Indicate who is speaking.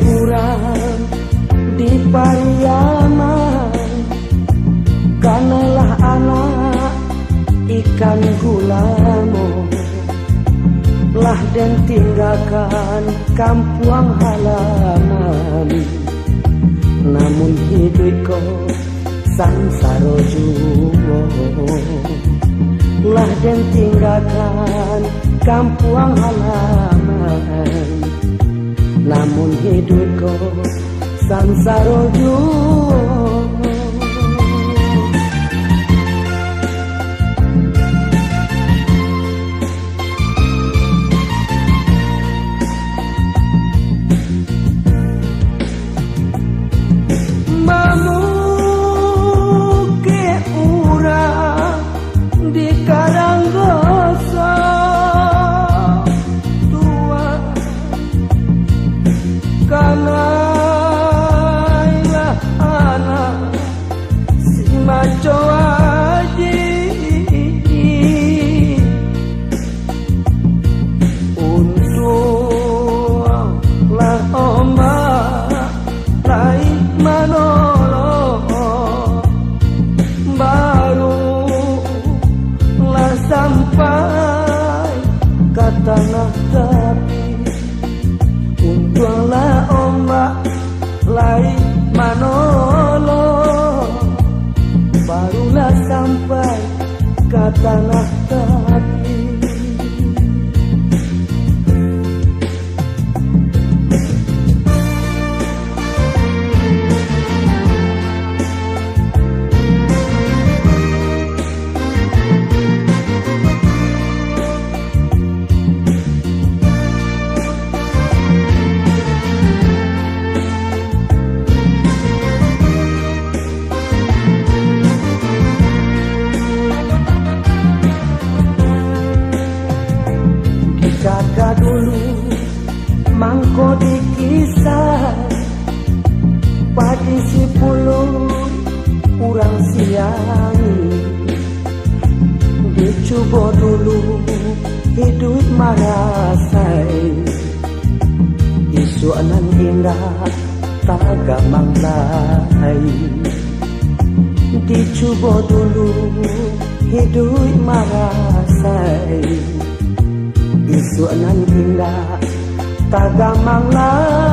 Speaker 1: urang di Pariaman, kanalah anak ikan gulamo, lah dan tinggalkan kampung halaman. Namun hidupku sansaro juwo, lah dan tinggalkan kampung halaman. Namun hidupku sansaro juwo. Kanailah anak si maco aji, untunglah ombak lai manolo, barulah sampai ke tanah tepi. Untunglah ombak lai manolo, barulah sampai ke tanah tepi. Jaga dulu mangko dikisah, padi si puluh kurang siangi. Dicoba dulu hidup marasai, isu anan indah tak gamang lai. Dicoba dulu hidup marasai, isu nan indah tak gamang lah.